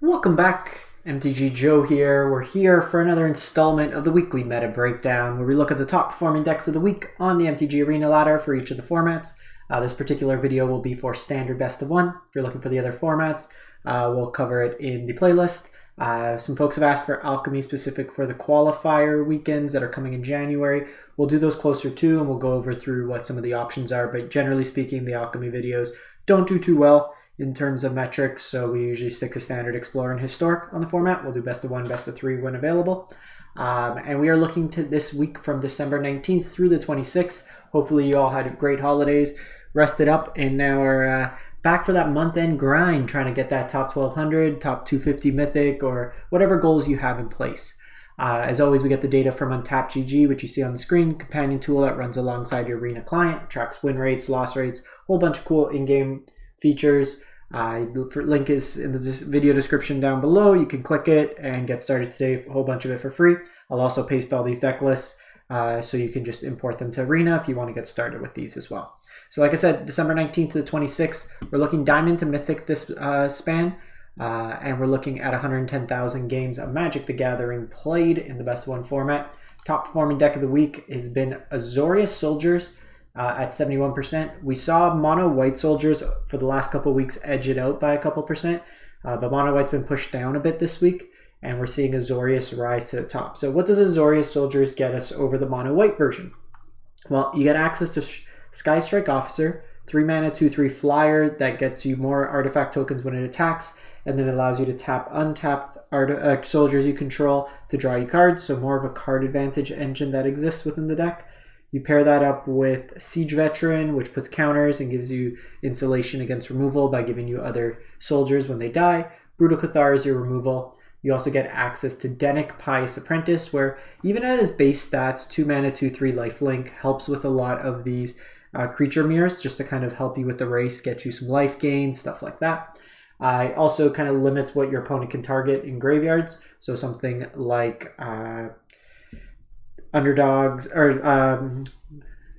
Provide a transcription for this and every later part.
Welcome back, MTG Joe here. We're here for another installment of the weekly meta breakdown where we look at the top performing decks of the week on the MTG Arena ladder for each of the formats. This particular video will be for standard best of one. If you're looking for the other formats, we'll cover it in the playlist. Some folks have asked for Alchemy specific for the qualifier weekends that are coming in January. We'll do those closer to, and we'll go over through what some of the options are, but generally speaking, the Alchemy videos don't do too well in terms of metrics, so we usually stick to standard, Explorer, and Historic on the format. We'll do best of one, best of three when available. And we are looking to this week from December 19th through the 26th. Hopefully you all had great holidays, rested up, and now are back for that month-end grind, trying to get that top 1200, top 250 Mythic, or whatever goals you have in place. As always, we get the data from Untapped.gg, which you see on the screen, companion tool that runs alongside your Arena client, tracks win rates, loss rates, a whole bunch of cool in-game features. The link is in the video description down below. You can click it and get started today, a whole bunch of it for free. I'll also paste all these deck lists so you can just import them to Arena if you want to get started with these as well. So like I said, December 19th to the 26th, we're looking Diamond to Mythic this span, and we're looking at 110,000 games of Magic the Gathering played in the best of one format. Top performing deck of the week has been Azorius Soldiers, at 71%. We saw mono white soldiers for the last couple of weeks edge it out by a couple percent, but mono white's been pushed down a bit this week, and we're seeing Azorius rise to the top. So what does Azorius Soldiers get us over the mono white version? Well, you get access to Sky Strike Officer, 3 mana, 2/3 flyer that gets you more artifact tokens when it attacks, and then allows you to tap untapped soldiers you control to draw you cards, so more of a card advantage engine that exists within the deck. You pair that up with Siege Veteran, which puts counters and gives you insulation against removal by giving you other soldiers when they die. Brutal Cathar is your removal. You also get access to Denic Pious Apprentice, where even at his base stats, 2 mana, 2/3 lifelink helps with a lot of these creature mirrors, just to kind of help you with the race, get you some life gain, stuff like that. It also kind of limits what your opponent can target in graveyards. So something like Underdogs, or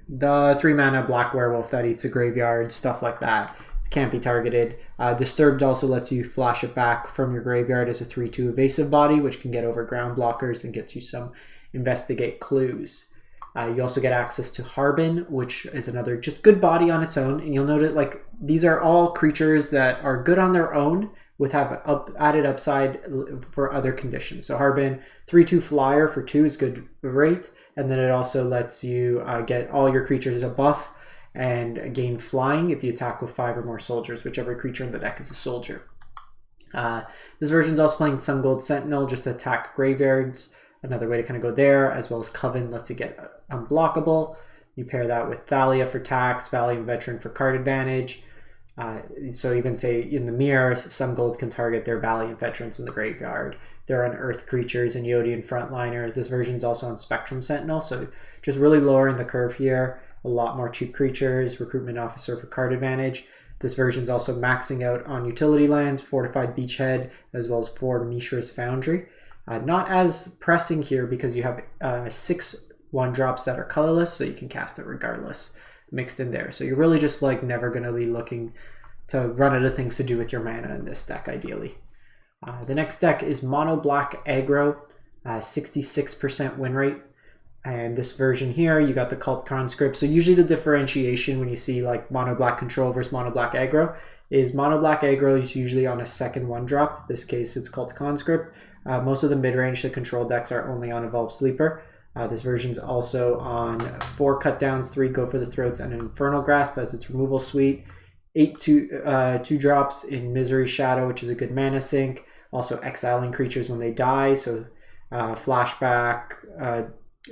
the 3 mana Black Werewolf that eats a graveyard, stuff like that. Can't be targeted. Disturbed also lets you flash it back from your graveyard as a 3/2 evasive body, which can get over ground blockers and gets you some investigate clues. You also get access to Harbin, which is another just good body on its own, and you'll note it, like, these are all creatures that are good on their own with added upside for other conditions. So Harbin, 3/2 flyer for 2 is good rate, and then it also lets you get all your creatures a buff and gain flying if you attack with 5 or more soldiers, whichever creature in the deck is a soldier. This version is also playing Sun Gold Sentinel just to attack graveyards, another way to kind of go there, as well as Coven lets you get unblockable. You pair that with Thalia for tax, Valiant Veteran for card advantage. So even say in the mirror, some gold can target their Valiant Veterans in the graveyard. They're unearthed creatures and Yodian Frontliner. This version is also on Spectrum Sentinel, so just really lowering the curve here. A lot more cheap creatures, Recruitment Officer for card advantage. This version is also maxing out on utility lands, Fortified Beachhead, as well as 4 Mishra's Foundry. Not as pressing here because you have 6 1-drops that are colorless, so you can cast it regardless, mixed in there. So you're really just like never going to be looking to run out of things to do with your mana in this deck, ideally. The next deck is Mono Black Aggro, 66% win rate. And this version here, you got the Cult Conscript. So usually the differentiation when you see like Mono Black Control versus Mono Black Aggro is Mono Black Aggro is usually on a second 1-drop. In this case, it's Cult Conscript. Most of the mid-range to control decks are only on Evolved Sleeper. This version's also on 4 cutdowns, 3 Go for the Throats, and an Infernal Grasp as its removal suite. 8 2-drops in Misery Shadow, which is a good mana sink. Also exiling creatures when they die, so flashback,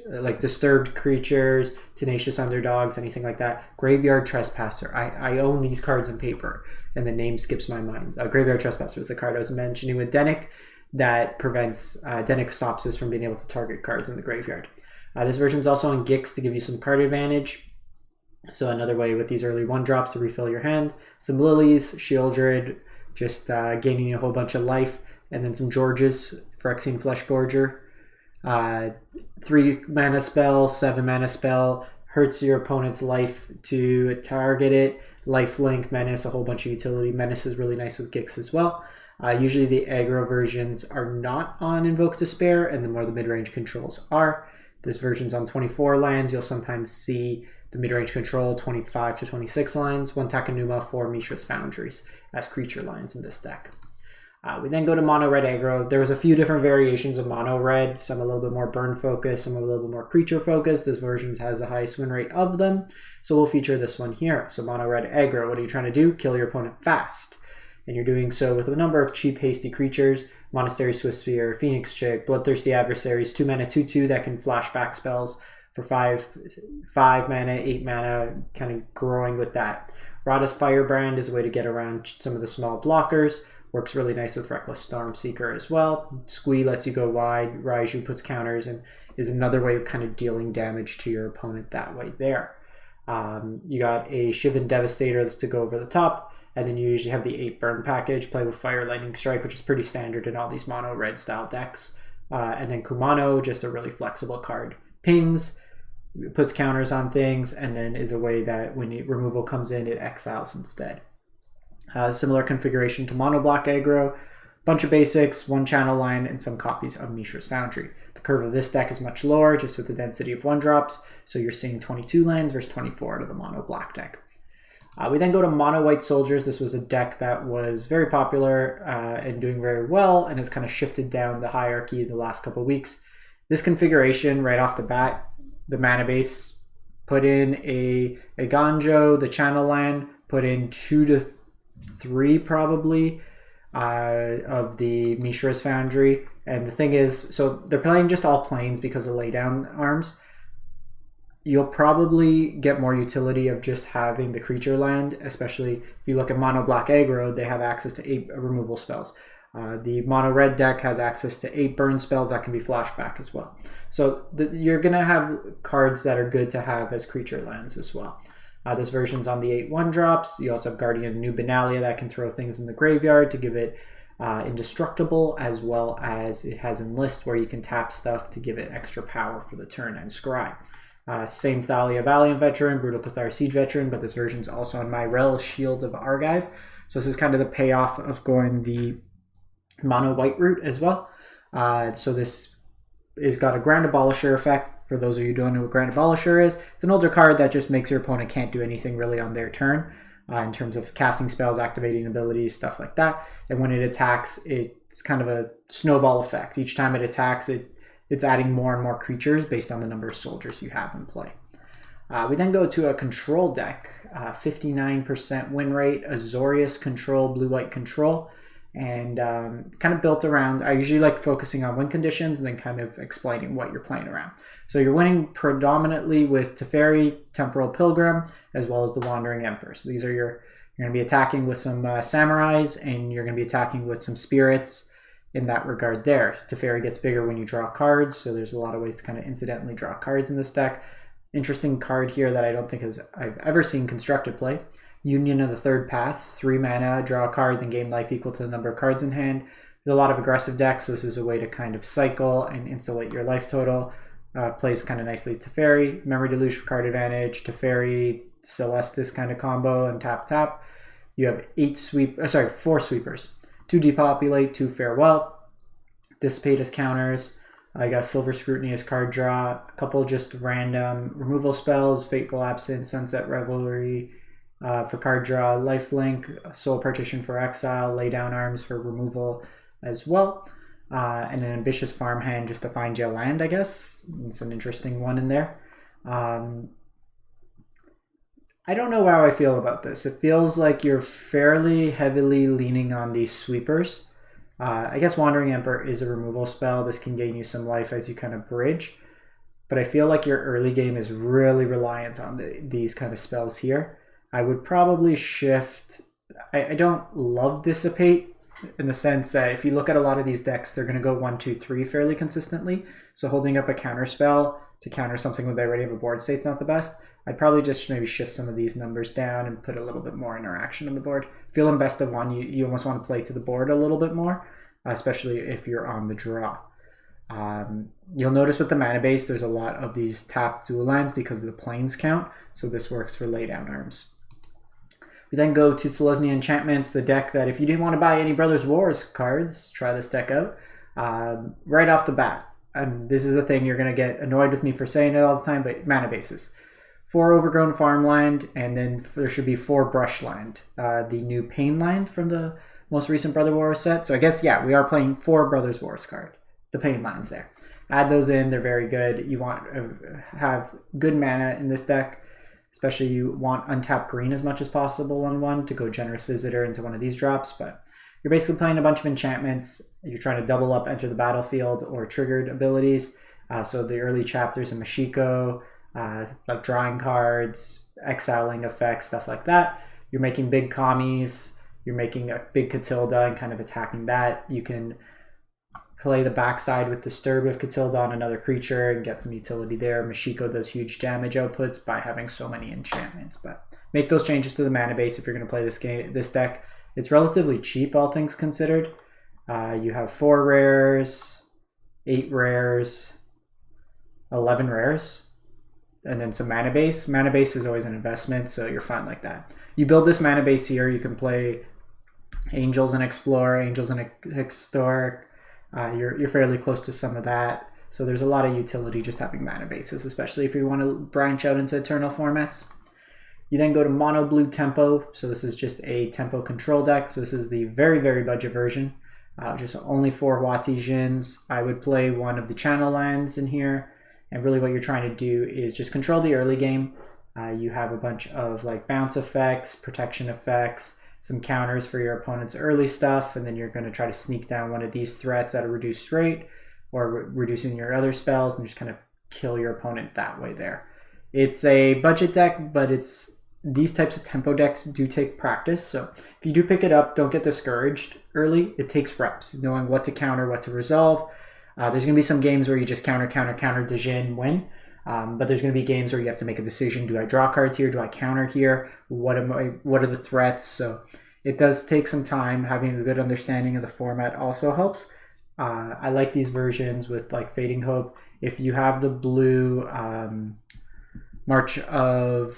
like disturbed creatures, tenacious underdogs, anything like that. Graveyard Trespasser. I own these cards on paper, and the name skips my mind. Graveyard Trespasser was the card I was mentioning with Denic that prevents Denic stops us from being able to target cards in the graveyard. This version is also on Gix to give you some card advantage. So another way with these early 1-drops to refill your hand. Some Lilies, Shieldred, just gaining a whole bunch of life, and then some Georges, Phyrexian Fleshgorger. 3 mana spell, 7 mana spell, hurts your opponent's life to target it. Lifelink, Menace, a whole bunch of utility. Menace is really nice with Gix as well. Usually the aggro versions are not on Invoke Despair, and the more the mid-range controls are. This version's on 24 lands. You'll sometimes see the mid-range control 25 to 26 lines, 1 Takenuma, 4 Mishra's Foundries as creature lines in this deck. We then go to mono red aggro. There was a few different variations of mono red, some a little bit more burn focused, some a little bit more creature focused. This version has the highest win rate of them, so we'll feature this one here. So mono red aggro, what are you trying to do? Kill your opponent fast. And you're doing so with a number of cheap, hasty creatures: Monastery Swiftspear, Phoenix Chick, Bloodthirsty Adversaries, 2 mana 2/2 that can flashback spells for 5 mana, 8 mana, kind of growing with that. Rada's Firebrand is a way to get around some of the small blockers. Works really nice with Reckless Stormseeker as well. Squee lets you go wide. Raiju puts counters and is another way of kind of dealing damage to your opponent that way there. You got a Shivan Devastator to go over the top, and then you usually have the 8 burn package, play with Fire Lightning Strike, which is pretty standard in all these mono red style decks. And then Kumano, just a really flexible card. Pings, puts counters on things, and then is a way that when removal comes in, it exiles instead. Similar configuration to mono block aggro, bunch of basics, 1 channel line, and some copies of Mishra's Foundry. The curve of this deck is much lower, just with the density of 1-drops, so you're seeing 22 lands versus 24 out of the mono black deck. We then go to mono white soldiers. This was a deck that was very popular and doing very well, and has kind of shifted down the hierarchy the last couple of weeks. This configuration, right off the bat, the mana base, put in a Ganjo, the channel line, put in 2 to 3 probably of the Mishra's Foundry. And the thing is, so they're playing just all planes because of laydown arms. You'll probably get more utility of just having the creature land, especially if you look at mono black aggro, they have access to 8 removal spells. The mono red deck has access to 8 burn spells that can be flashback as well. So you're going to have cards that are good to have as creature lands as well. This version's on the 8 1-drops. You also have Guardian New Benalia that can throw things in the graveyard to give it indestructible, as well as it has Enlist where you can tap stuff to give it extra power for the turn, and Scry. Same Thalia Valiant Veteran, Brutal Cathar Siege Veteran, but this version's also on Myrel Shield of Argive. So this is kind of the payoff of going the mono white route as well. So this is got a Grand Abolisher effect. For those of you who don't know what Grand Abolisher is, it's an older card that just makes your opponent can't do anything really on their turn in terms of casting spells, activating abilities, stuff like that. And when it attacks, it's kind of a snowball effect. Each time it attacks, it's adding more and more creatures based on the number of soldiers you have in play. We then go to a control deck, 59% win rate, Azorius control, blue-white control. And it's kind of built around, I usually like focusing on win conditions and then kind of explaining what you're playing around. So you're winning predominantly with Teferi, Temporal Pilgrim, as well as the Wandering Emperor. So these are you're going to be attacking with some Samurais, and you're going to be attacking with some Spirits in that regard there. Teferi gets bigger when you draw cards, so there's a lot of ways to kind of incidentally draw cards in this deck. Interesting card here that I don't think I've ever seen constructed play. Union of the Third Path, 3 mana, draw a card, then gain life equal to the number of cards in hand. There's a lot of aggressive decks, so this is a way to kind of cycle and insulate your life total. Plays kind of nicely Teferi, Memory Deluge for card advantage, Teferi, Celestis kind of combo, and tap. You have 4 sweepers. 2 Depopulate, 2 Farewell, Dissipate as counters. I got Silver Scrutiny as card draw, a couple just random removal spells, Fateful Absence, Sunset Revelry, for card draw, Lifelink, Soul Partition for exile, Lay Down Arms for removal as well, and an Ambitious Farmhand just to find you a land, I guess. It's an interesting one in there. I don't know how I feel about this. It feels like you're fairly heavily leaning on these sweepers. I guess Wandering Emperor is a removal spell. This can gain you some life as you kind of bridge, but I feel like your early game is really reliant on these kind of spells here. I would probably shift. I don't love Dissipate in the sense that if you look at a lot of these decks, they're going to go 1, 2, 3 fairly consistently. So holding up a counter spell to counter something when they already have a board state's not the best. I'd probably just maybe shift some of these numbers down and put a little bit more interaction on the board. Feeling best of 1, you almost want to play to the board a little bit more, especially if you're on the draw. You'll notice with the mana base, there's a lot of these tap dual lands because of the planes count. So this works for Lay Down Arms. We then go to Selesnya Enchantments, the deck that if you didn't want to buy any Brothers Wars cards, try this deck out. Right off the bat. And this is the thing, you're going to get annoyed with me for saying it all the time, but mana bases. 4 Overgrown Farmland, and then there should be 4 Brushland. The new Pain Land from the most recent Brother Wars set. So I guess, yeah, we are playing 4 Brothers Wars card. The Pain Lands there. Add those in, they're very good. You want to have good mana in this deck. Especially you want untapped green as much as possible on one to go Generous Visitor into one of these drops. But you're basically playing a bunch of enchantments. You're trying to double up Enter the Battlefield or triggered abilities. So the early chapters of Mashiko, like drawing cards, exiling effects, stuff like that. You're making big commies. You're making a big Catilda and kind of attacking that. You can play the backside with Disturb of Catilda on another creature and get some utility there. Mashiko does huge damage outputs by having so many enchantments. But make those changes to the mana base if you're going to play this deck. It's relatively cheap, all things considered. You have 4 rares, 8 rares, 11 rares, and then some mana base. Mana base is always an investment, so you're fine like that. You build this mana base here, you can play Angels and Explore, Angels and Historic. You're fairly close to some of that. So there's a lot of utility just having mana bases, especially if you want to branch out into Eternal formats. You then go to Mono Blue Tempo. So this is just a tempo control deck. So this is the very, very budget version. Just only 4 Wati Jins. I would play one of the channel lands in here. And really what you're trying to do is just control the early game. You have a bunch of like bounce effects, protection effects, some counters for your opponent's early stuff, and then you're going to try to sneak down one of these threats at a reduced rate, or reducing your other spells, and just kind of kill your opponent that way there. It's a budget deck, but these types of tempo decks do take practice, so if you do pick it up, don't get discouraged early. It takes reps, knowing what to counter, what to resolve. There's going to be some games where you just counter the Jin, win. But there's going to be games where you have to make a decision. Do I draw cards here? Do I counter here? What are the threats? So it does take some time. Having a good understanding of the format also helps. I like these versions with like Fading Hope. If you have the blue March of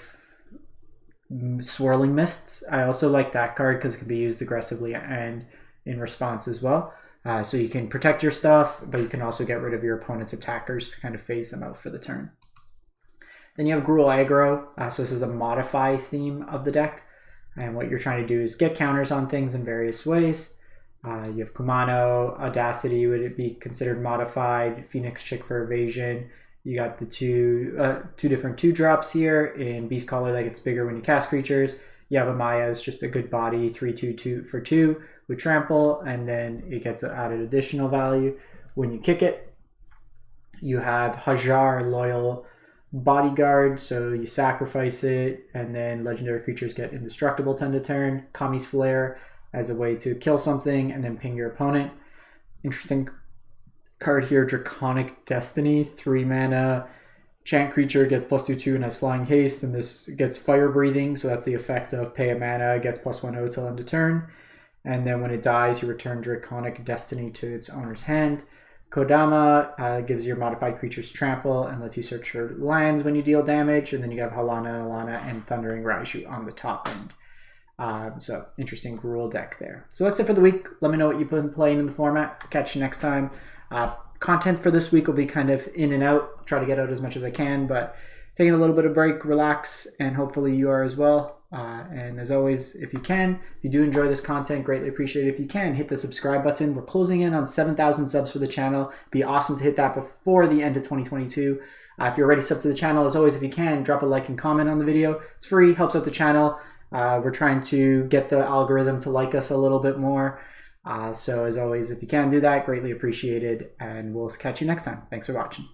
Swirling Mists, I also like that card because it can be used aggressively and in response as well. So you can protect your stuff, but you can also get rid of your opponent's attackers to kind of phase them out for the turn. Then you have Gruel aggro. So this is a modify theme of the deck. And what you're trying to do is get counters on things in various ways. You have Kumano, Audacity, would it be considered modified? Phoenix Chick for evasion. You got the two different 2-drops here. In Beast Caller that gets bigger when you cast creatures. You have Amaya as just a good body, 3/2 for 2 with trample, and then it gets added additional value when you kick it. You have Hajar, loyal bodyguard, so you sacrifice it, and then legendary creatures get indestructible 10 to turn. Kami's Flare as a way to kill something and then ping your opponent. Interesting card here, Draconic Destiny, 3 mana. Chant creature gets +2/2 and has flying haste, and this gets fire breathing, so that's the effect of pay a mana, gets +1/0 till end of turn. And then when it dies, you return Draconic Destiny to its owner's hand. Kodama gives your modified creatures trample and lets you search for lands when you deal damage. And then you have Alana, and Thundering Raiju on the top end. So interesting Gruel deck there. So that's it for the week. Let me know what you've been playing in the format. Catch you next time. Content for this week will be kind of in and out. Try to get out as much as I can, but taking a little bit of break, relax, and hopefully you are as well. And as always, if you do enjoy this content, greatly appreciate it. If you can, hit the subscribe button. We're closing in on 7,000 subs for the channel. It'd be awesome to hit that before the end of 2022. If you're already subbed to the channel, as always, if you can, drop a like and comment on the video. It's free, helps out the channel. We're trying to get the algorithm to like us a little bit more. So as always, if you can do that, greatly appreciated. And we'll catch you next time. Thanks for watching.